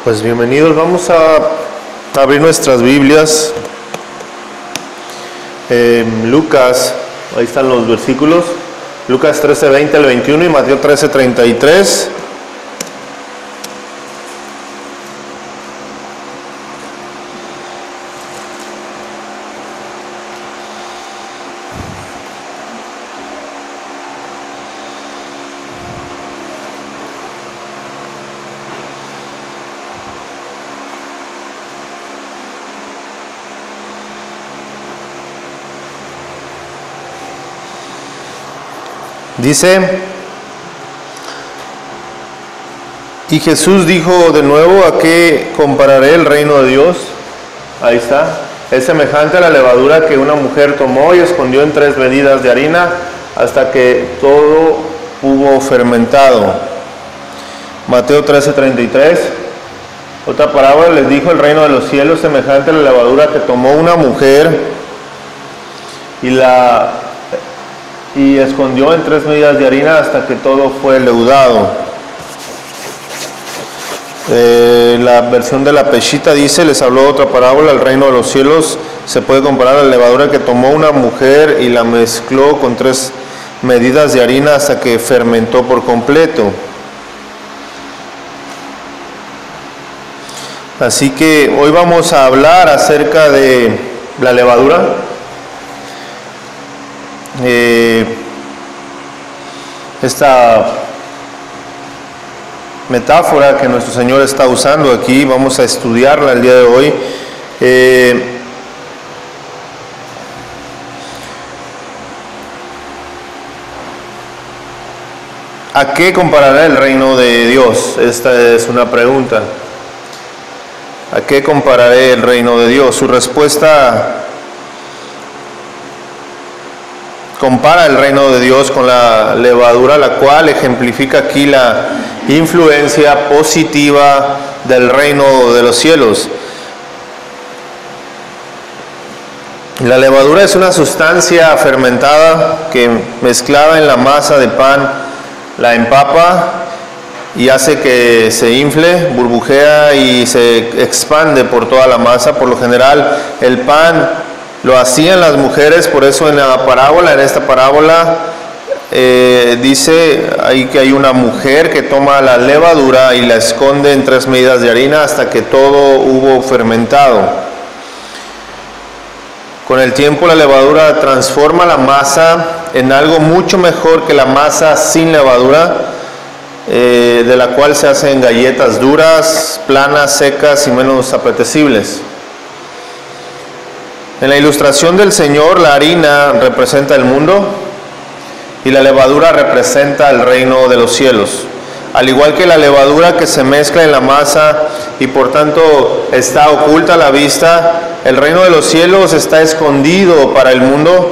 Pues bienvenidos, vamos a abrir nuestras Biblias. Lucas, ahí están los versículos. Lucas 13:20 al 21 y Mateo 13:33. Dice: y Jesús dijo de nuevo: ¿a qué compararé el reino de Dios? Ahí está. Es semejante a la levadura que una mujer tomó y escondió en 3 medidas de harina hasta que todo hubo fermentado. Mateo 13:33. Otra parábola les dijo: el reino de los cielos semejante a la levadura que tomó una mujer y escondió en 3 medidas de harina hasta que todo fue leudado. La versión de la Peshita dice: les habló otra parábola: el reino de los cielos se puede comparar a la levadura que tomó una mujer y la mezcló con 3 medidas de harina hasta que fermentó por completo. Así que hoy vamos a hablar acerca de la levadura. Esta metáfora que nuestro Señor está usando aquí, vamos a estudiarla el día de hoy. ¿A qué comparará el reino de Dios? Esta es una pregunta. ¿A qué compararé el reino de Dios? Su respuesta: compara el reino de Dios con la levadura, la cual ejemplifica aquí la influencia positiva del reino de los cielos. La levadura es una sustancia fermentada que, mezclada en la masa de pan, la empapa y hace que se infle, burbujea y se expande por toda la masa. Por lo general, el pan lo hacían las mujeres, por eso en esta parábola, dice ahí que hay una mujer que toma la levadura y la esconde en 3 medidas de harina hasta que todo hubo fermentado. Con el tiempo la levadura transforma la masa en algo mucho mejor que la masa sin levadura, de la cual se hacen galletas duras, planas, secas y menos apetecibles. En la ilustración del Señor, la harina representa el mundo y la levadura representa el reino de los cielos. Al igual que la levadura que se mezcla en la masa y por tanto está oculta a la vista, el reino de los cielos está escondido para el mundo.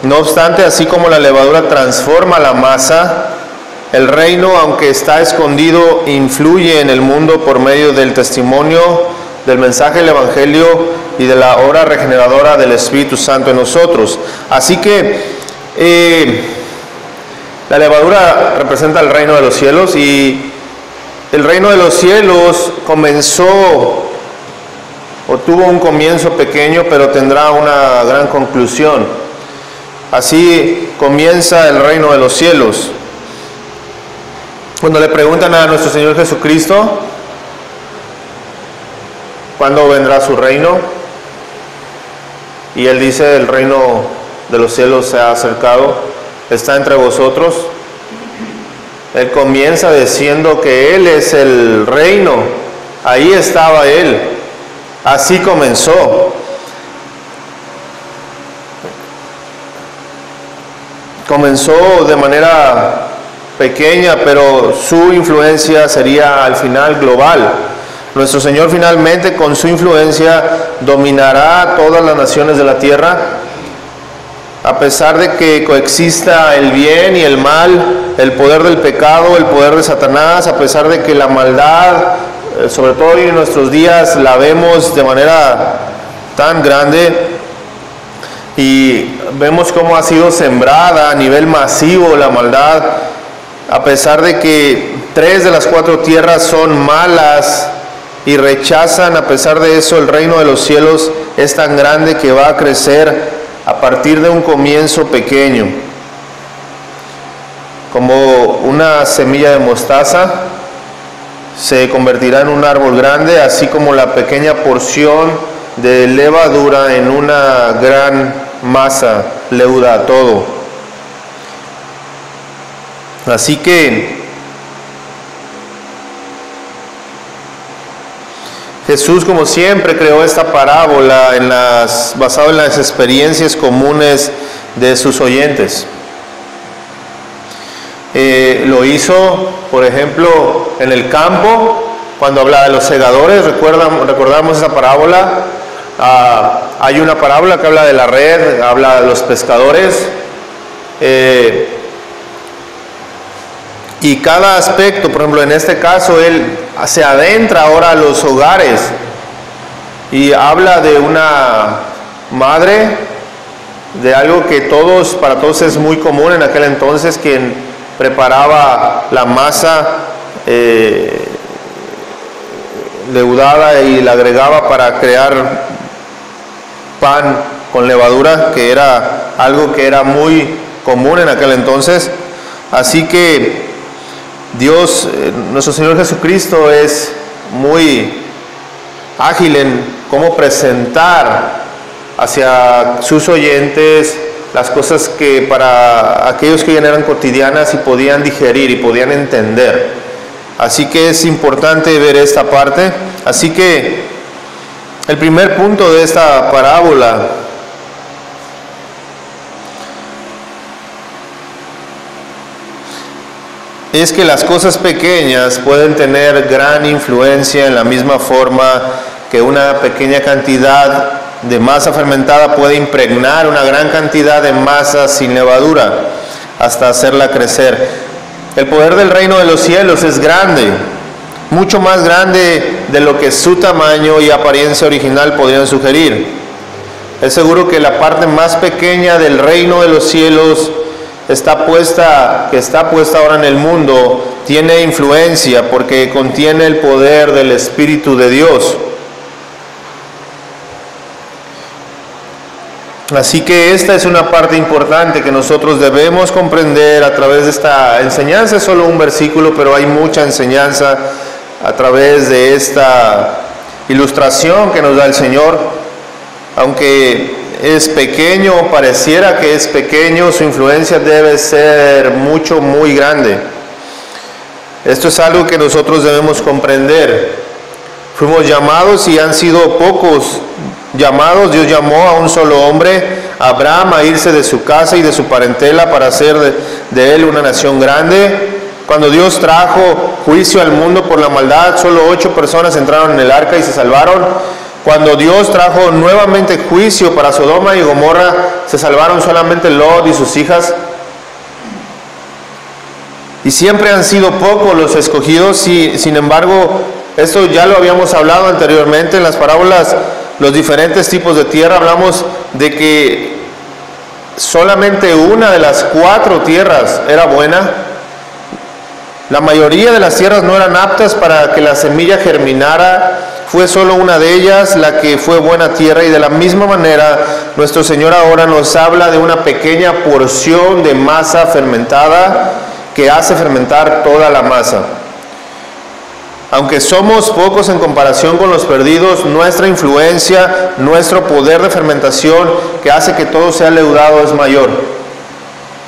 No obstante, así como la levadura transforma la masa, el reino, aunque está escondido, influye en el mundo por medio del testimonio, del mensaje del Evangelio y de la obra regeneradora del Espíritu Santo en nosotros. Así que la levadura representa el reino de los cielos, y el reino de los cielos comenzó o tuvo un comienzo pequeño, pero tendrá una gran conclusión. Así comienza el reino de los cielos. Cuando le preguntan a nuestro Señor Jesucristo ¿cuándo vendrá su reino? Y Él dice: el reino de los cielos se ha acercado, está entre vosotros. Él comienza diciendo que Él es el reino. Ahí estaba Él. Así comenzó. Comenzó de manera pequeña, pero su influencia sería al final global. Nuestro Señor finalmente, con su influencia, dominará todas las naciones de la tierra. A pesar de que coexista el bien y el mal, el poder del pecado, el poder de Satanás, a pesar de que la maldad, sobre todo hoy en nuestros días, la vemos de manera tan grande, y vemos cómo ha sido sembrada a nivel masivo la maldad, a pesar de que 3 de las 4 tierras son malas y rechazan, a pesar de eso, el reino de los cielos es tan grande que va a crecer a partir de un comienzo pequeño, como una semilla de mostaza, se convertirá en un árbol grande, así como la pequeña porción de levadura en una gran masa leuda todo. Así que Jesús, como siempre, creó esta parábola basado en las experiencias comunes de sus oyentes. Lo hizo, por ejemplo, en el campo, cuando hablaba de los segadores. Recordamos esa parábola. Hay una parábola que habla de la red, habla de los pescadores. Y cada aspecto, por ejemplo, en este caso, él se adentra ahora a los hogares y habla de una madre, de algo que para todos es muy común en aquel entonces, quien preparaba la masa leudada y la agregaba para crear pan con levadura, que era algo que era muy común en aquel entonces. Así que Dios, nuestro Señor Jesucristo, es muy ágil en cómo presentar hacia sus oyentes las cosas que para aquellos que ya eran cotidianas y podían digerir y podían entender. Así que es importante ver esta parte. Así que el primer punto de esta parábola es que las cosas pequeñas pueden tener gran influencia en la misma forma que una pequeña cantidad de masa fermentada puede impregnar una gran cantidad de masa sin levadura hasta hacerla crecer. El poder del reino de los cielos es grande, mucho más grande de lo que su tamaño y apariencia original podrían sugerir. Es seguro que la parte más pequeña del reino de los cielos que está puesta ahora en el mundo, tiene influencia porque contiene el poder del Espíritu de Dios. Así que esta es una parte importante que nosotros debemos comprender a través de esta enseñanza. Es solo un versículo, pero hay mucha enseñanza a través de esta ilustración que nos da el Señor. Aunque es pequeño, pareciera que es pequeño, su influencia debe ser muy grande. Esto es algo que nosotros debemos comprender. Fuimos llamados y han sido pocos llamados. Dios llamó a un solo hombre, a Abraham, a irse de su casa y de su parentela para hacer de él una nación grande. Cuando Dios trajo juicio al mundo por la maldad, solo 8 personas entraron en el arca y se salvaron. Cuando Dios trajo nuevamente juicio para Sodoma y Gomorra, se salvaron solamente Lot y sus hijas. Y siempre han sido pocos los escogidos. Sin embargo, esto ya lo habíamos hablado anteriormente en las parábolas, los diferentes tipos de tierra. Hablamos de que solamente una de las 4 tierras era buena. La mayoría de las tierras no eran aptas para que la semilla germinara. Fue solo una de ellas la que fue buena tierra, y de la misma manera nuestro Señor ahora nos habla de una pequeña porción de masa fermentada que hace fermentar toda la masa. Aunque somos pocos en comparación con los perdidos, nuestra influencia, nuestro poder de fermentación que hace que todo sea leudado es mayor.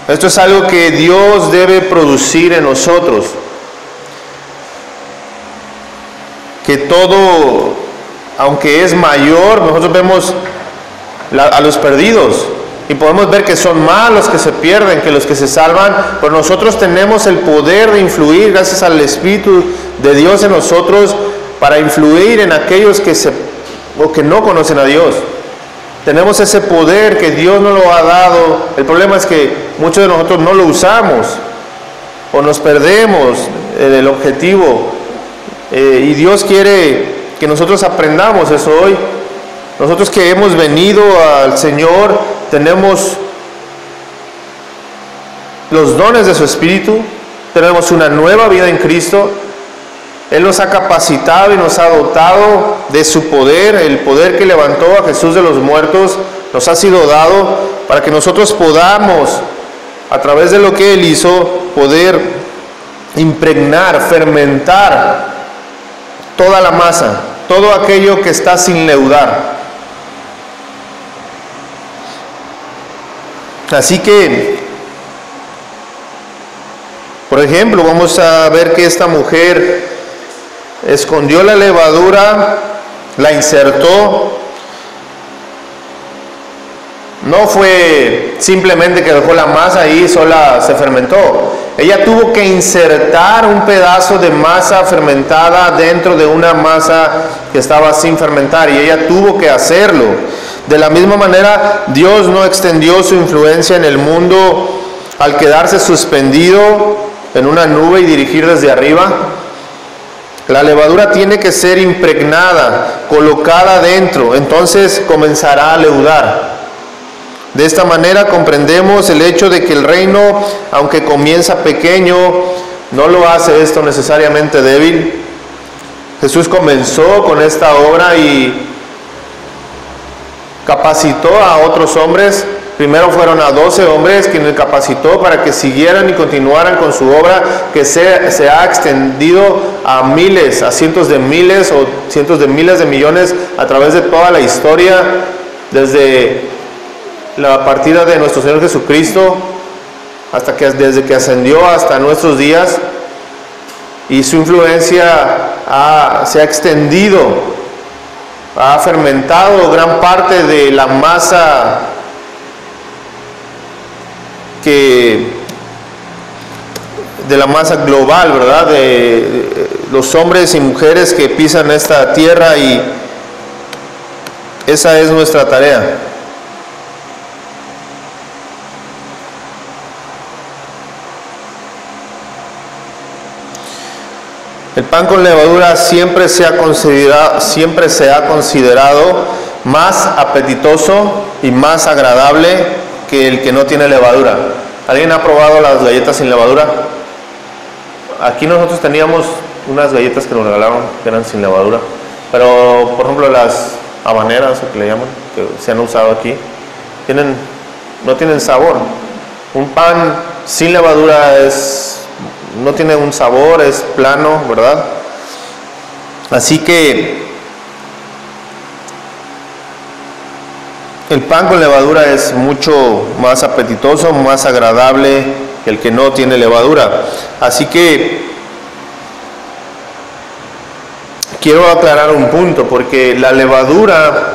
Esto es algo que Dios debe producir en nosotros. Que todo, aunque es mayor, nosotros vemos a los perdidos y podemos ver que son más los que se pierden que los que se salvan, pero nosotros tenemos el poder de influir gracias al Espíritu de Dios en nosotros para influir en aquellos que no conocen a Dios. Tenemos ese poder que Dios nos lo ha dado. El problema es que muchos de nosotros no lo usamos o nos perdemos del objetivo. Y Dios quiere que nosotros aprendamos eso hoy. Nosotros que hemos venido al Señor, tenemos los dones de su Espíritu, tenemos una nueva vida en Cristo. Él nos ha capacitado y nos ha dotado de su poder. El poder que levantó a Jesús de los muertos nos ha sido dado para que nosotros podamos, a través de lo que Él hizo, poder impregnar, fermentar toda la masa, todo aquello que está sin leudar. Así que, por ejemplo, vamos a ver que esta mujer escondió la levadura, la insertó. No fue simplemente que dejó la masa ahí y sola se fermentó. Ella tuvo que insertar un pedazo de masa fermentada dentro de una masa que estaba sin fermentar, y ella tuvo que hacerlo. De la misma manera, Dios no extendió su influencia en el mundo al quedarse suspendido en una nube y dirigir desde arriba. La levadura tiene que ser impregnada, colocada dentro, entonces comenzará a leudar. De esta manera comprendemos el hecho de que el reino, aunque comienza pequeño, no lo hace esto necesariamente débil. Jesús comenzó con esta obra y capacitó a otros hombres. Primero fueron a 12 hombres quienes capacitó para que siguieran y continuaran con su obra, que se ha extendido a miles, a cientos de miles o cientos de miles de millones a través de toda la historia, desde la partida de nuestro Señor Jesucristo desde que ascendió hasta nuestros días, y su influencia se ha extendido, ha fermentado gran parte de la masa global, ¿verdad? De los hombres y mujeres que pisan esta tierra, y esa es nuestra tarea. El pan con levadura siempre se ha considerado más apetitoso y más agradable que el que no tiene levadura. ¿Alguien ha probado las galletas sin levadura? Aquí nosotros teníamos unas galletas que nos regalaron que eran sin levadura, pero por ejemplo las habaneras, o que le llaman, que se han usado aquí, no tienen sabor. Un pan sin levadura no tiene un sabor, es plano, ¿verdad? Así que el pan con levadura es mucho más apetitoso, más agradable que el que no tiene levadura. Así que quiero aclarar un punto, porque la levadura,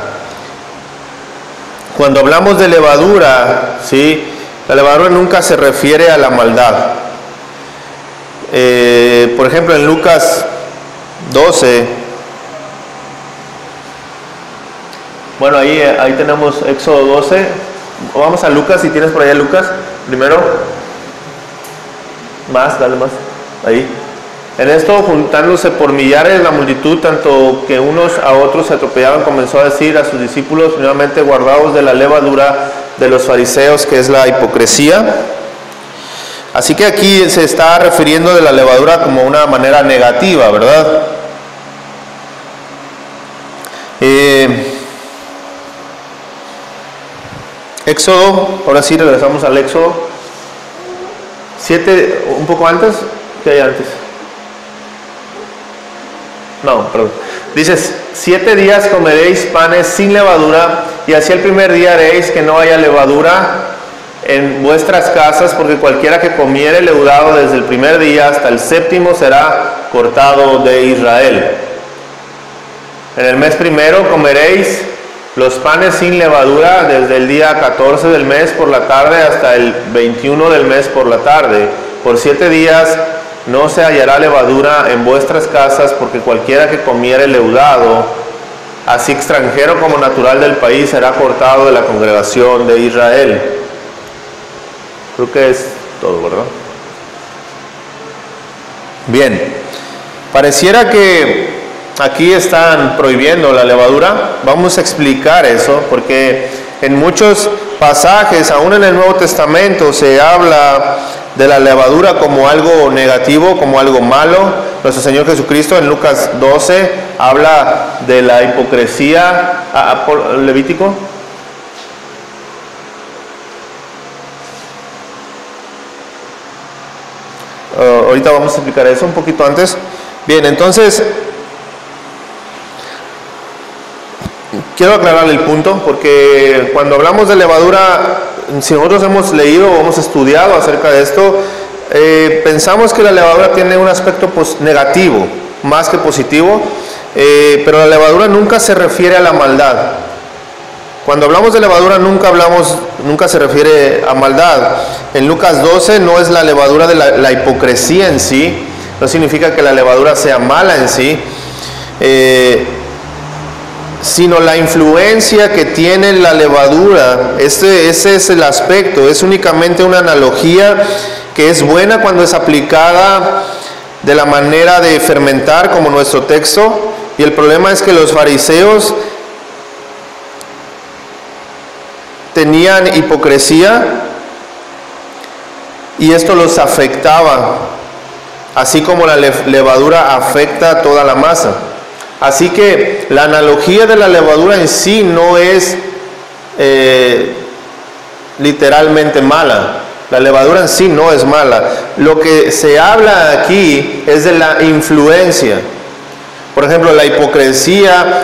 cuando hablamos de levadura, ¿sí?, la levadura nunca se refiere a la maldad. Por ejemplo, en Lucas 12, bueno, ahí tenemos Éxodo 12. Vamos a Lucas, si tienes por allá Lucas, primero. Dale más, ahí. En esto, juntándose por millares la multitud, tanto que unos a otros se atropellaban, comenzó a decir a sus discípulos, nuevamente, guardaos de la levadura de los fariseos, que es la hipocresía. Así que aquí se está refiriendo de la levadura como una manera negativa, ¿verdad? Éxodo, ahora sí regresamos al Éxodo 7, un poco antes. ¿Qué hay antes? No, perdón. Dice, 7 días comeréis panes sin levadura, y así el primer día haréis que no haya levadura en vuestras casas, porque cualquiera que comiere leudado desde el primer día hasta el 7º será cortado de Israel. En el mes primero comeréis los panes sin levadura desde el día 14 del mes por la tarde hasta el 21 del mes por la tarde. Por 7 días no se hallará levadura en vuestras casas, porque cualquiera que comiere leudado, así extranjero como natural del país, será cortado de la congregación de Israel. Creo que es todo, ¿verdad? Bien, pareciera que aquí están prohibiendo la levadura. Vamos a explicar eso, porque en muchos pasajes, aún en el Nuevo Testamento, se habla de la levadura como algo negativo, como algo malo. Nuestro Señor Jesucristo en Lucas 12 habla de la hipocresía. Levítico. Ahorita vamos a explicar eso un poquito antes. Bien, entonces quiero aclarar el punto, porque cuando hablamos de levadura, si nosotros hemos leído o hemos estudiado acerca de esto, pensamos que la levadura tiene un aspecto negativo más que positivo, pero la levadura nunca se refiere a la maldad. Cuando hablamos de levadura nunca se refiere a maldad. En Lucas 12 no es la levadura de la hipocresía en sí, no significa que la levadura sea mala en sí, sino la influencia que tiene la levadura. Ese es el aspecto, es únicamente una analogía que es buena cuando es aplicada de la manera de fermentar como nuestro texto, y el problema es que los fariseos tenían hipocresía y esto los afectaba, así como la levadura afecta a toda la masa. Así que la analogía de la levadura en sí no es literalmente mala. La levadura en sí no es mala. Lo que se habla aquí es de la influencia. Por ejemplo, la hipocresía,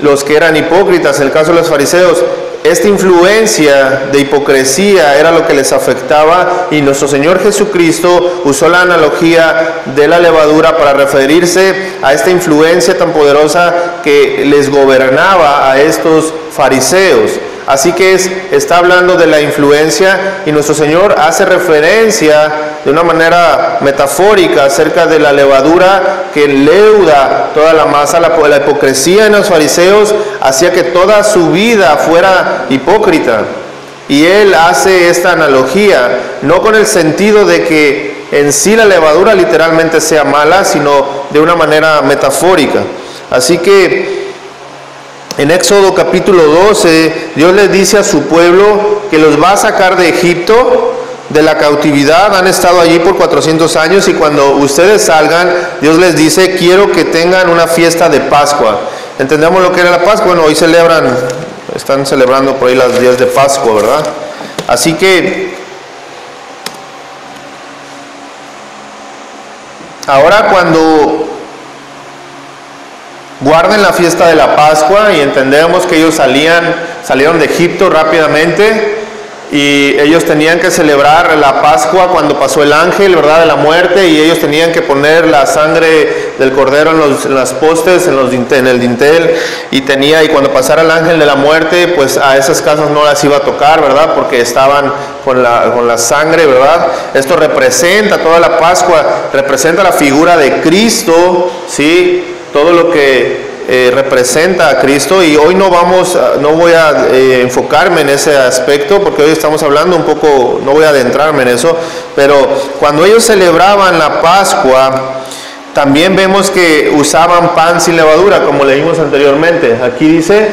los que eran hipócritas, en el caso de los fariseos, esta influencia de hipocresía era lo que les afectaba, y nuestro Señor Jesucristo usó la analogía de la levadura para referirse a esta influencia tan poderosa que les gobernaba a estos fariseos. Así que está hablando de la influencia, y nuestro Señor hace referencia de una manera metafórica acerca de la levadura que leuda toda la masa. La hipocresía en los fariseos hacía que toda su vida fuera hipócrita, y Él hace esta analogía, no con el sentido de que en sí la levadura literalmente sea mala, sino de una manera metafórica. Así que en Éxodo capítulo 12, Dios les dice a su pueblo que los va a sacar de Egipto, de la cautividad. Han estado allí por 400 años, y cuando ustedes salgan, Dios les dice: quiero que tengan una fiesta de Pascua. ¿Entendemos lo que era la Pascua? Bueno, hoy están celebrando por ahí los días de Pascua, ¿verdad? Así que ahora, cuando guarden la fiesta de la Pascua, y entendemos que ellos salieron de Egipto rápidamente, y ellos tenían que celebrar la Pascua cuando pasó el ángel, ¿verdad?, de la muerte, y ellos tenían que poner la sangre del cordero en las postes, en el dintel, y cuando pasara el ángel de la muerte, pues a esas casas no las iba a tocar, ¿verdad?, porque estaban con la sangre, ¿verdad? Esto representa, toda la Pascua representa la figura de Cristo, ¿sí?, todo lo que representa a Cristo. Y hoy no voy a enfocarme en ese aspecto, porque hoy estamos hablando un poco, no voy a adentrarme en eso, pero cuando ellos celebraban la Pascua, también vemos que usaban pan sin levadura, como leímos anteriormente. Aquí dice: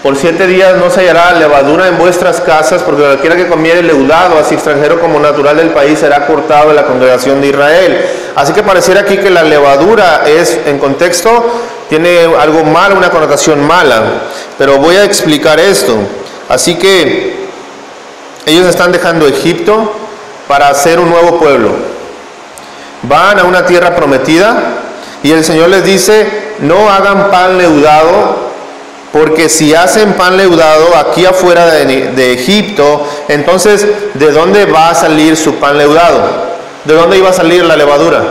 por 7 días no se hallará levadura en vuestras casas, porque cualquiera que comiere leudado, así extranjero como natural del país, será cortado de la congregación de Israel. Así que pareciera aquí que la levadura en contexto, tiene algo malo, una connotación mala. Pero voy a explicar esto. Así que ellos están dejando Egipto para hacer un nuevo pueblo. Van a una tierra prometida, y el Señor les dice: no hagan pan leudado, porque si hacen pan leudado aquí afuera de Egipto, entonces ¿de dónde va a salir su pan leudado? ¿De dónde iba a salir la levadura?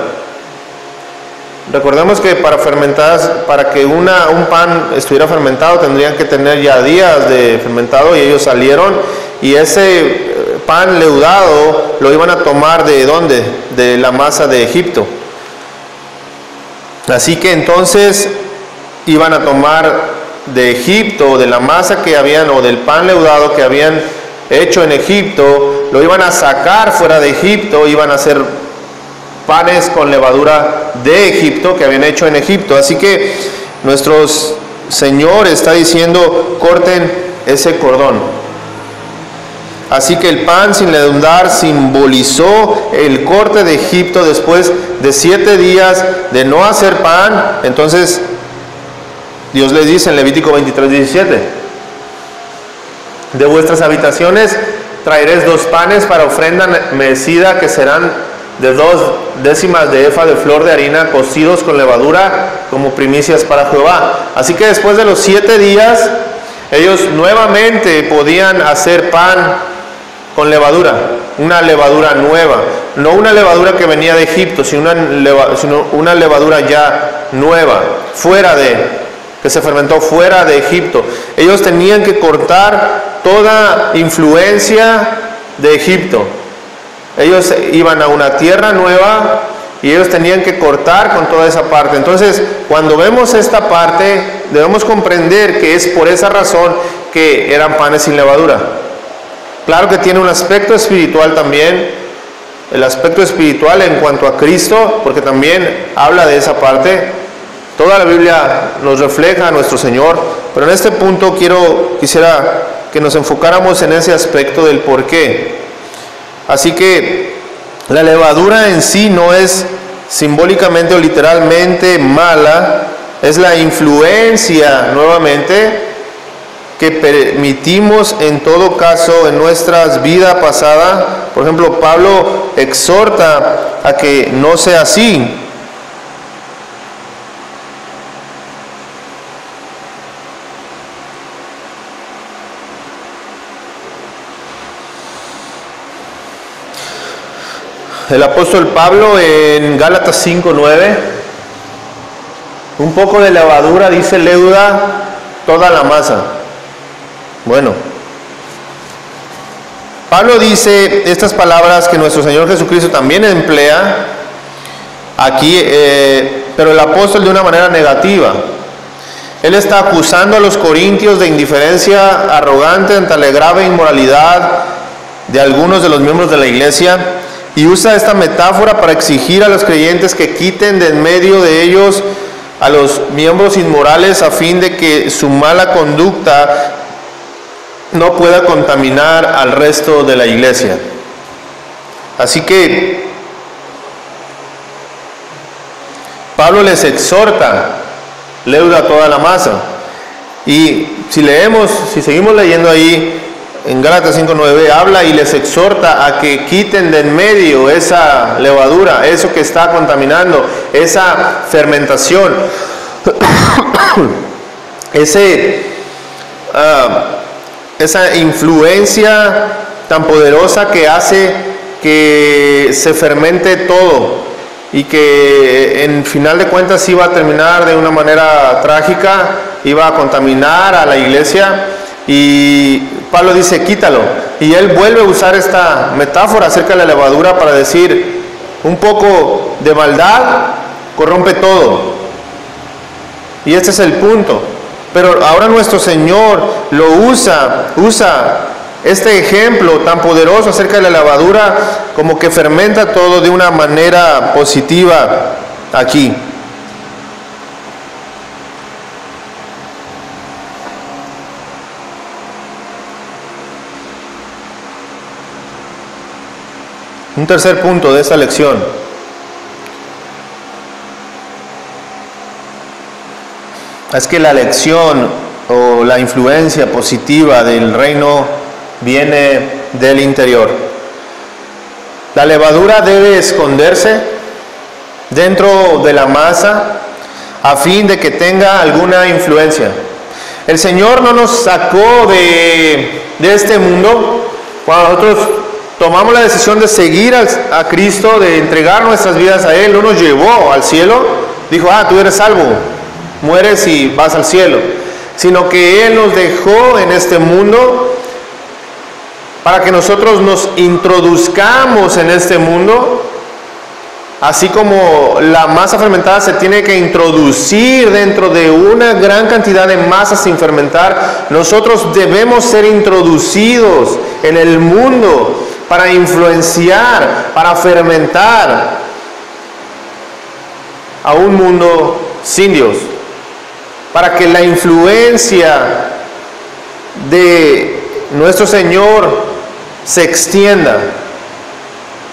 Recordemos que para que un pan estuviera fermentado, tendrían que tener ya días de fermentado, y ellos salieron, y ese pan leudado lo iban a tomar ¿de dónde? De la masa de Egipto. Así que entonces iban a tomar de Egipto, de la masa que habían, o del pan leudado que habían hecho en Egipto, lo iban a sacar fuera de Egipto, iban a hacer panes con levadura de Egipto que habían hecho en Egipto. Así que nuestro Señor está diciendo: corten ese cordón. Así que el pan sin leudar simbolizó el corte de Egipto después de 7 días de no hacer pan. Entonces Dios les dice en Levítico 23:17: de vuestras habitaciones traeréis 2 panes para ofrenda mecida, que serán de 2 décimas de efa de flor de harina, cocidos con levadura, como primicias para Jehová. Así que después de los 7 días, ellos nuevamente podían hacer pan con levadura, una levadura nueva, no una levadura que venía de Egipto, sino una levadura ya nueva, que se fermentó fuera de Egipto. Ellos tenían que cortar toda influencia de Egipto. Ellos iban a una tierra nueva y ellos tenían que cortar con toda esa parte. Entonces, cuando vemos esta parte, debemos comprender que es por esa razón que eran panes sin levadura. Claro que tiene un aspecto espiritual también, el aspecto espiritual en cuanto a Cristo, porque también habla de esa parte. Toda la Biblia nos refleja a nuestro Señor, pero en este punto quisiera que nos enfocáramos en ese aspecto del por qué. Así que la levadura en sí no es simbólicamente o literalmente mala, es la influencia nuevamente que permitimos en todo caso en nuestras vidas pasadas. Por ejemplo, Pablo exhorta a que no sea así. El apóstol Pablo en Gálatas 5:9: un poco de levadura, dice, leuda toda la masa. Bueno, Pablo dice estas palabras que nuestro Señor Jesucristo también emplea aquí, pero el apóstol de una manera negativa. Él está acusando a los corintios de indiferencia arrogante ante la grave inmoralidad de algunos de los miembros de la iglesia, y usa esta metáfora para exigir a los creyentes que quiten de en medio de ellos a los miembros inmorales, a fin de que su mala conducta no pueda contaminar al resto de la iglesia. Así que Pablo les exhorta: leuda toda la masa. Y si seguimos leyendo ahí en Gálatas 5:9, habla y les exhorta a que quiten de en medio esa levadura, eso que está contaminando, esa fermentación, esa influencia tan poderosa que hace que se fermente todo y que en final de cuentas iba a terminar de una manera trágica, iba a contaminar a la iglesia. Y Pablo dice: quítalo. Y él vuelve a usar esta metáfora acerca de la levadura para decir: un poco de maldad corrompe todo. Y este es el punto. Pero ahora nuestro Señor lo usa este ejemplo tan poderoso acerca de la levadura, como que fermenta todo de una manera positiva aquí. Un tercer punto de esta lección: es que la lección o la influencia positiva del reino viene del interior. La levadura debe esconderse dentro de la masa a fin de que tenga alguna influencia. El Señor no nos sacó de este mundo cuando nosotros tomamos la decisión de seguir a Cristo, de entregar nuestras vidas a Él. No nos llevó al cielo, dijo: tú eres salvo, mueres y vas al cielo. Sino que Él nos dejó en este mundo para que nosotros nos introduzcamos en este mundo. Así como la masa fermentada se tiene que introducir dentro de una gran cantidad de masa sin fermentar, nosotros debemos ser introducidos en el mundo para influenciar, para fermentar a un mundo sin Dios, para que la influencia de nuestro Señor se extienda.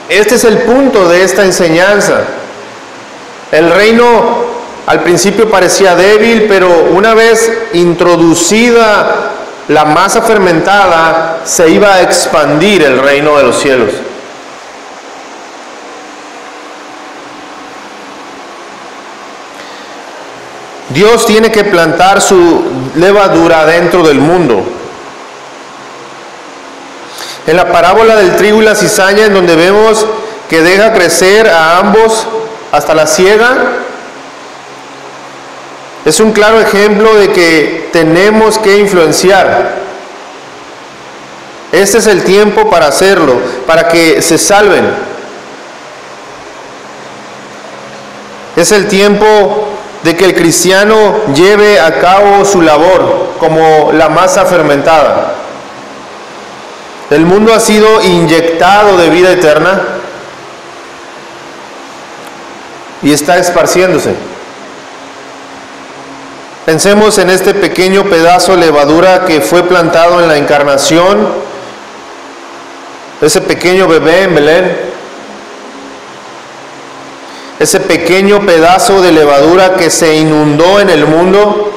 Este es el punto de esta enseñanza. El reino al principio parecía débil, pero una vez introducida la masa fermentada, se iba a expandir el reino de los cielos. Dios tiene que plantar su levadura dentro del mundo. En la parábola del trigo y la cizaña, en donde vemos que deja crecer a ambos hasta la siega, es un claro ejemplo de que tenemos que influenciar. Este es el tiempo para hacerlo, para que se salven. Es el tiempo de que el cristiano lleve a cabo su labor como la masa fermentada. El mundo ha sido inyectado de vida eterna y está esparciéndose. Pensemos en este pequeño pedazo de levadura que fue plantado en la encarnación, ese pequeño bebé en Belén. Ese pequeño pedazo de levadura que se inundó en el mundo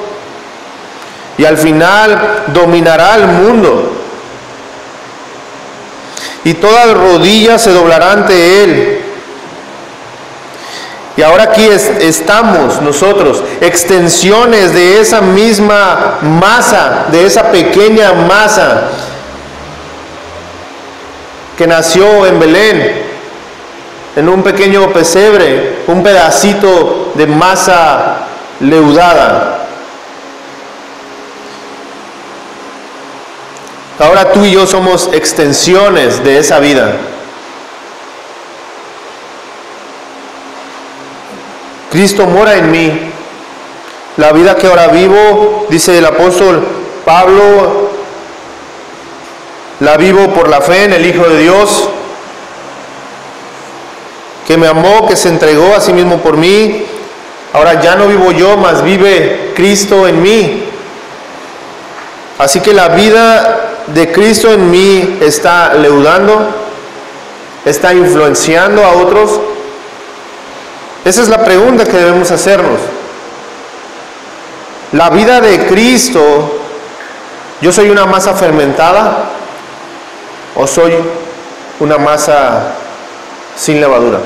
y al final dominará al mundo. Y toda rodilla se doblará ante él. Y ahora aquí estamos nosotros, extensiones de esa misma masa, de esa pequeña masa que nació en Belén, en un pequeño pesebre, un pedacito de masa leudada. Ahora tú y yo somos extensiones de esa vida. Cristo mora en mí. La vida que ahora vivo, dice el apóstol Pablo, la vivo por la fe en el Hijo de Dios, que me amó, que se entregó a sí mismo por mí. Ahora ya no vivo yo, mas vive Cristo en mí. Así que la vida de Cristo en mí está leudando, está influenciando a otros. Esa es la pregunta que debemos hacernos. La vida de Cristo, ¿yo soy una masa fermentada o soy una masa sin levadura?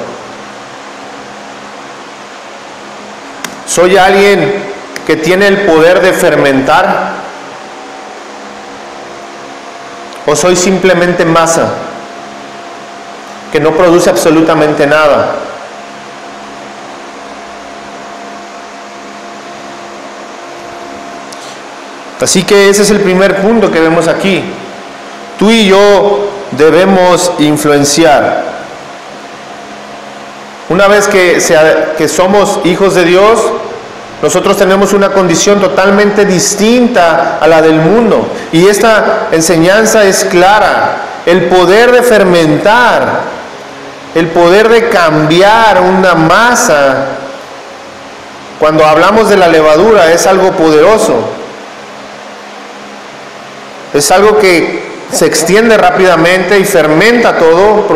¿Soy alguien que tiene el poder de fermentar? ¿O soy simplemente masa que no produce absolutamente nada? Así que ese es el primer punto que vemos aquí. Tú y yo debemos influenciar. Una vez que somos hijos de Dios, nosotros tenemos una condición totalmente distinta a la del mundo. Y esta enseñanza es clara. El poder de fermentar, el poder de cambiar una masa, cuando hablamos de la levadura, es algo poderoso. Es algo que se extiende rápidamente y fermenta todo,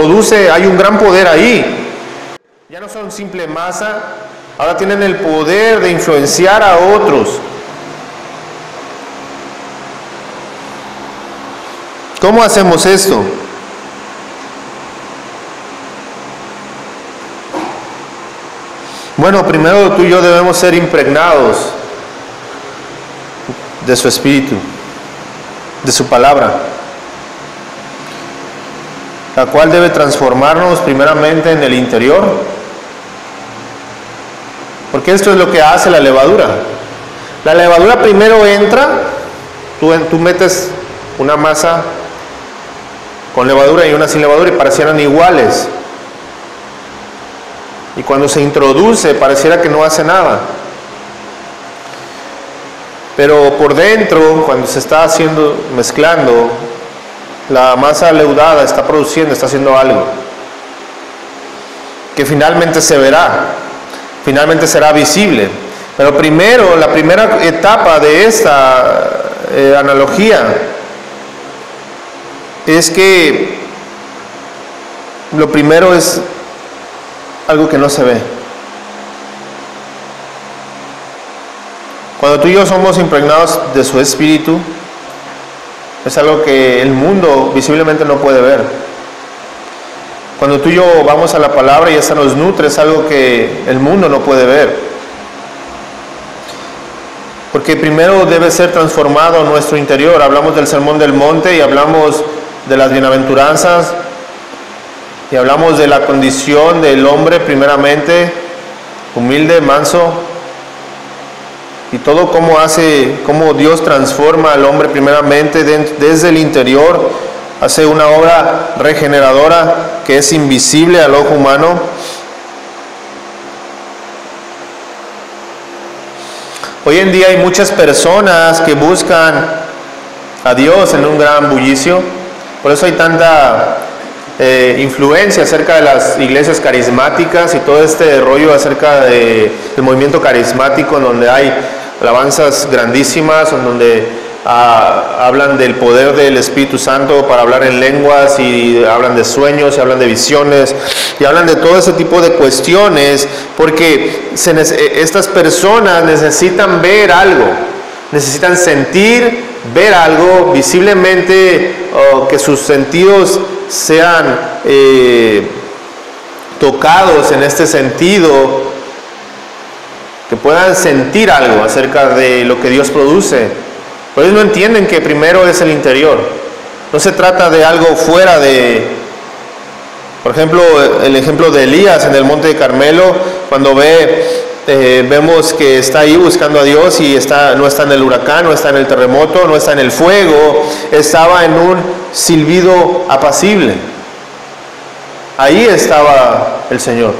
hay un gran poder ahí. Ya no son simple masa, ahora tienen el poder de influenciar a otros. ¿Cómo hacemos esto? Bueno, primero tú y yo debemos ser impregnados de su espíritu, de su palabra, la cual debe transformarnos primeramente en el interior, porque esto es lo que hace la levadura. La levadura primero entra, tú metes una masa con levadura y una sin levadura y parecieran iguales, y cuando se introduce pareciera que no hace nada, pero por dentro, cuando se está mezclando, la masa leudada está haciendo algo que finalmente se verá, finalmente será visible. Pero primero, la primera etapa de esta analogía es que Lo primero es algo que no se ve. Cuando tú y yo somos impregnados de su Espíritu, es algo que el mundo visiblemente no puede ver. Cuando tú y yo vamos a la palabra y esa nos nutre, es algo que el mundo no puede ver. Porque primero debe ser transformado nuestro interior. Hablamos del Sermón del Monte y hablamos de las bienaventuranzas y hablamos de la condición del hombre primeramente, humilde, manso, y todo cómo Dios transforma al hombre primeramente desde el interior, hace una obra regeneradora que es invisible al ojo humano. Hoy en día hay muchas personas que buscan a Dios en un gran bullicio, por eso hay tanta influencia acerca de las iglesias carismáticas y todo este rollo acerca del movimiento carismático, en donde hay alabanzas grandísimas, en donde hablan del poder del Espíritu Santo para hablar en lenguas, y hablan de sueños, y hablan de visiones, y hablan de todo ese tipo de cuestiones, porque estas personas necesitan ver algo, necesitan sentir, ver algo visiblemente, que sus sentidos sean tocados en este sentido, que puedan sentir algo acerca de lo que Dios produce. Pero ellos no entienden que primero es el interior. No se trata de algo fuera de... Por ejemplo, el ejemplo de Elías en el Monte de Carmelo, cuando vemos que está ahí buscando a Dios y no está en el huracán, no está en el terremoto, no está en el fuego, estaba en un silbido apacible. Ahí estaba el Señor.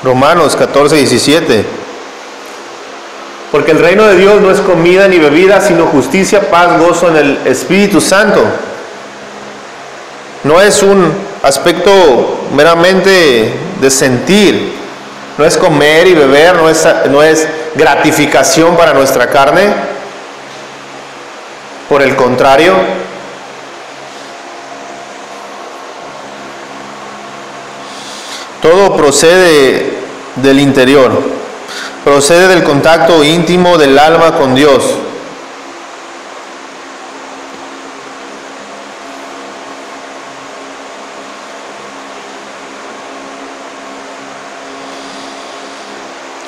Romanos 14:17. Porque el reino de Dios no es comida ni bebida, sino justicia, paz, gozo en el Espíritu Santo. No es un aspecto meramente de sentir, no es comer y beber, no es gratificación para nuestra carne. Por el contrario, todo procede del interior, procede del contacto íntimo del alma con Dios.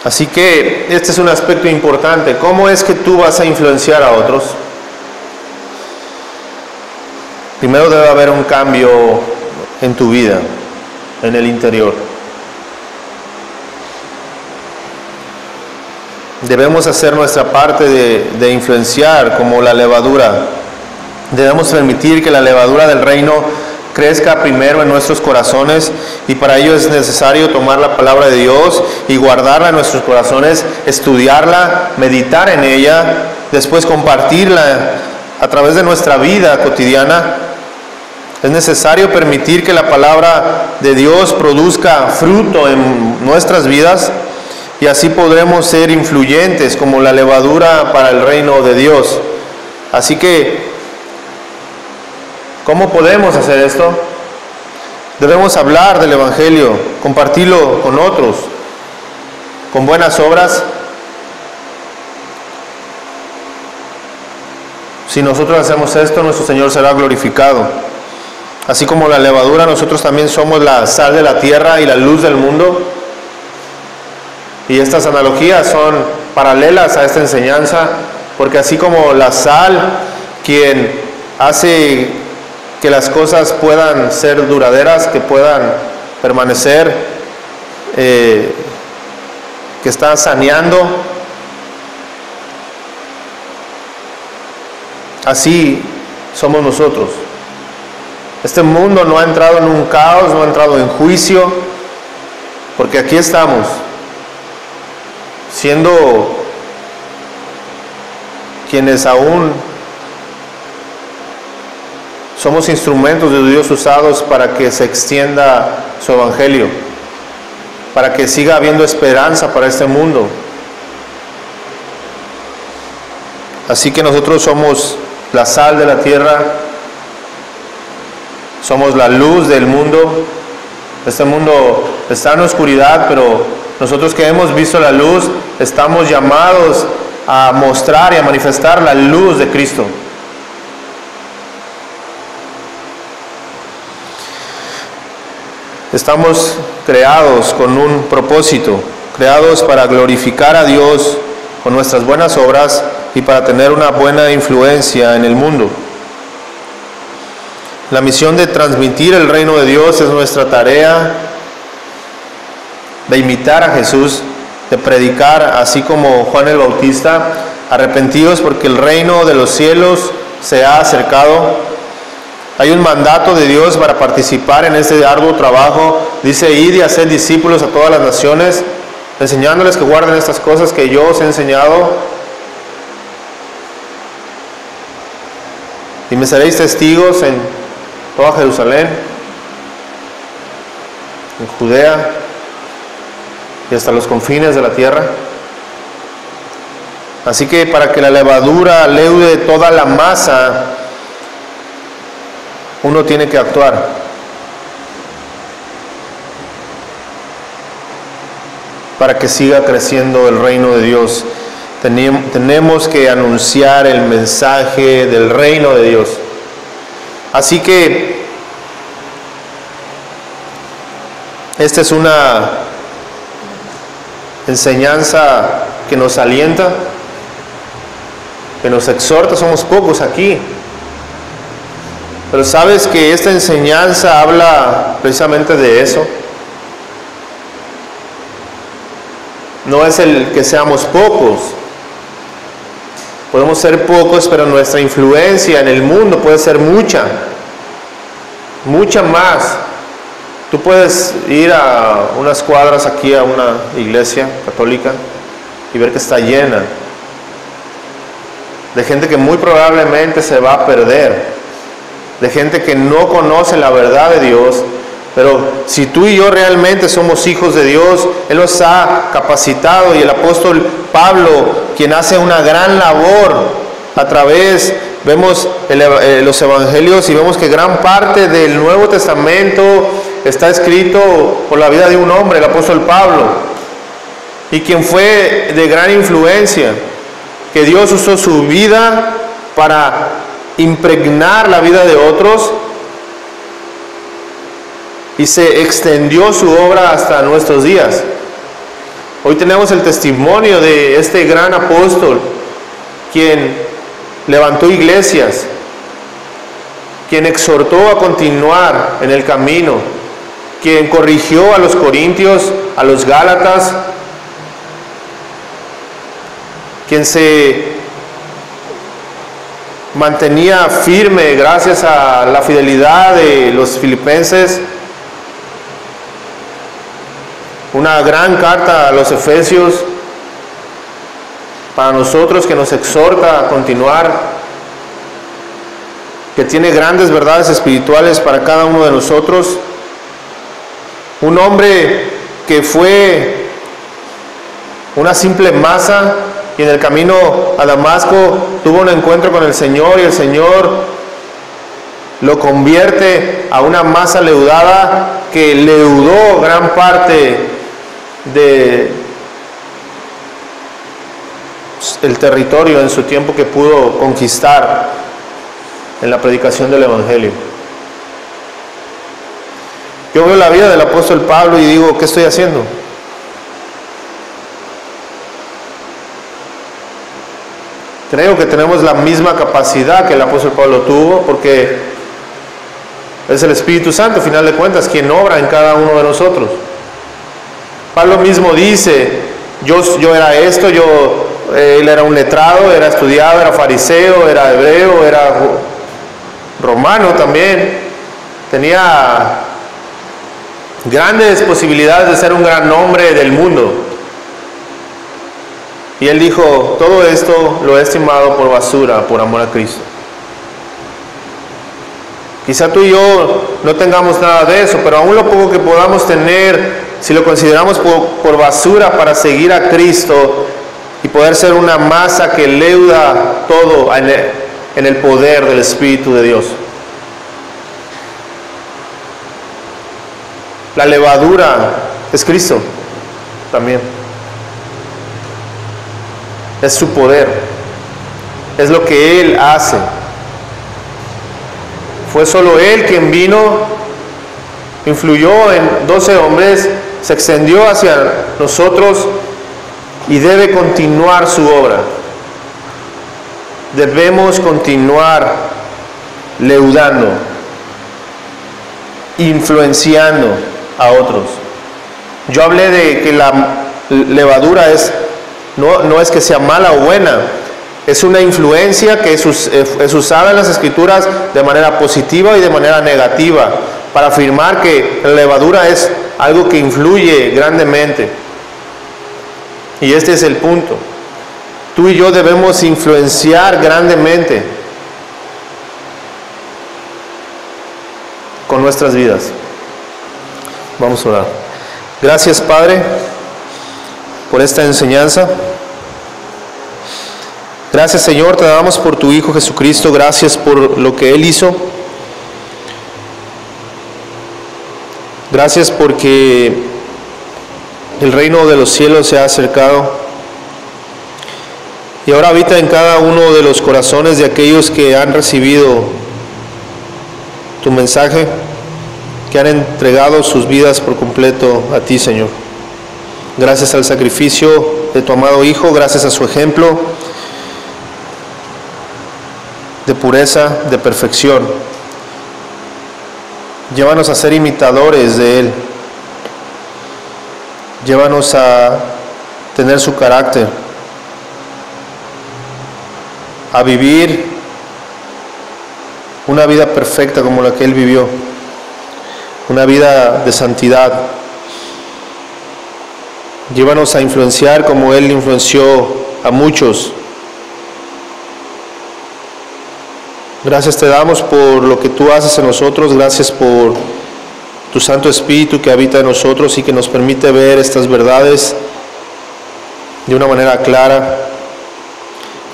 Así que este es un aspecto importante. ¿Cómo es que tú vas a influenciar a otros? Primero debe haber un cambio en tu vida, en el interior. Debemos hacer nuestra parte de influenciar como la levadura. Debemos permitir que la levadura del reino crezca primero en nuestros corazones, y para ello es necesario tomar la palabra de Dios y guardarla en nuestros corazones, estudiarla, meditar en ella, después compartirla a través de nuestra vida cotidiana. Es necesario permitir que la palabra de Dios produzca fruto en nuestras vidas, y así podremos ser influyentes como la levadura para el reino de Dios. Así que, ¿cómo podemos hacer esto? Debemos hablar del Evangelio, compartirlo con otros, con buenas obras. Si nosotros hacemos esto, nuestro Señor será glorificado. Así como la levadura, nosotros también somos la sal de la tierra y la luz del mundo. Y estas analogías son paralelas a esta enseñanza, porque así como la sal, quien hace que las cosas puedan ser duraderas, que puedan permanecer, que está saneando, así somos nosotros. Este mundo no ha entrado en un caos, no ha entrado en juicio, porque aquí estamos, siendo quienes aún somos instrumentos de Dios usados para que se extienda su evangelio, para que siga habiendo esperanza para este mundo. Así que nosotros somos la sal de la tierra, somos la luz del mundo. Este mundo está en oscuridad, pero nosotros que hemos visto la luz, estamos llamados a mostrar y a manifestar la luz de Cristo. Estamos creados con un propósito, creados para glorificar a Dios con nuestras buenas obras y para tener una buena influencia en el mundo. La misión de transmitir el reino de Dios es nuestra tarea, de imitar a Jesús, de predicar, así como Juan el Bautista: arrepentidos porque el reino de los cielos se ha acercado. Hay un mandato de Dios para participar en este arduo trabajo. Dice: id y haced discípulos a todas las naciones, enseñándoles que guarden estas cosas que yo os he enseñado. Y me seréis testigos en toda Jerusalén, en Judea y hasta los confines de la tierra. Así que para que la levadura leude toda la masa, uno tiene que actuar. Para que siga creciendo el reino de Dios, tenemos que anunciar el mensaje del reino de Dios. Así que esta es una enseñanza que nos alienta, que nos exhorta. Somos pocos aquí, pero sabes que esta enseñanza habla precisamente de eso. No es el que seamos pocos. Podemos ser pocos, pero nuestra influencia en el mundo puede ser mucha, mucha más. Tú puedes ir a unas cuadras aquí a una iglesia católica y ver que está llena de gente que muy probablemente se va a perder, de gente que no conoce la verdad de Dios. Pero si tú y yo realmente somos hijos de Dios, Él nos ha capacitado, y el apóstol Pablo, quien hace una gran labor a través, vemos los evangelios y vemos que gran parte del Nuevo Testamento está escrito por la vida de un hombre, el apóstol Pablo, y quien fue de gran influencia, que Dios usó su vida para impregnar la vida de otros, y se extendió su obra hasta nuestros días. Hoy tenemos el testimonio de este gran apóstol, quien levantó iglesias, quien exhortó a continuar en el camino, quien corrigió a los corintios, a los gálatas, quien se mantenía firme gracias a la fidelidad de los filipenses. Una gran carta a los Efesios para nosotros, que nos exhorta a continuar, que tiene grandes verdades espirituales para cada uno de nosotros. Un hombre que fue una simple masa y en el camino a Damasco tuvo un encuentro con el Señor, y el Señor lo convierte a una masa leudada que leudó gran parte de el territorio en su tiempo que pudo conquistar en la predicación del Evangelio. Yo veo la vida del apóstol Pablo y digo: ¿qué estoy haciendo? Creo que tenemos la misma capacidad que el apóstol Pablo tuvo, porque es el Espíritu Santo, a final de cuentas, quien obra en cada uno de nosotros. Pablo mismo dice: yo era esto, él era un letrado, era estudiado, era fariseo, era hebreo, era romano también, tenía grandes posibilidades de ser un gran hombre del mundo. Y él dijo: todo esto lo he estimado por basura por amor a Cristo. Quizá tú y yo no tengamos nada de eso, pero aún lo poco que podamos tener si lo consideramos por basura para seguir a Cristo y poder ser una masa que leuda todo en el poder del Espíritu de Dios. La levadura es Cristo también. Es su poder. Es lo que Él hace. Fue solo Él quien vino, influyó en 12 hombres, se extendió hacia nosotros y debe continuar su obra. Debemos continuar leudando, influenciando a otros. Yo hablé de que la levadura no es que sea mala o buena, es una influencia que es usada en las Escrituras de manera positiva y de manera negativa, para afirmar que la levadura es algo que influye grandemente. Y este es el punto. Tú y yo debemos influenciar grandemente con nuestras vidas. Vamos a orar. Gracias, Padre, por esta enseñanza. Gracias, Señor, te damos por tu Hijo Jesucristo. Gracias por lo que Él hizo. Gracias porque el reino de los cielos se ha acercado y ahora habita en cada uno de los corazones de aquellos que han recibido tu mensaje, que han entregado sus vidas por completo a ti, Señor. Gracias al sacrificio de tu amado Hijo, gracias a su ejemplo de pureza, de perfección. Llévanos a ser imitadores de Él. Llévanos a tener su carácter, a vivir una vida perfecta como la que Él vivió, una vida de santidad. Llévanos a influenciar como Él influenció a muchos. Gracias te damos por lo que tú haces en nosotros, gracias por tu Santo Espíritu que habita en nosotros y que nos permite ver estas verdades de una manera clara.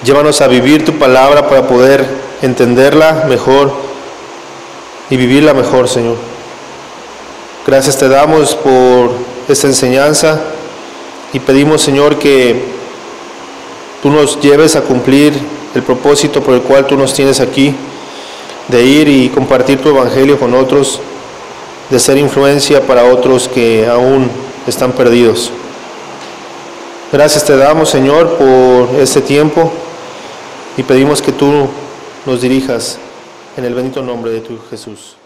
Llévanos a vivir tu palabra para poder entenderla mejor y vivirla mejor, Señor. Gracias te damos por esta enseñanza y pedimos, Señor, que tú nos lleves a cumplir el propósito por el cual tú nos tienes aquí, de ir y compartir tu evangelio con otros, de ser influencia para otros que aún están perdidos. Gracias te damos, Señor, por este tiempo y pedimos que tú nos dirijas en el bendito nombre de tu Jesús.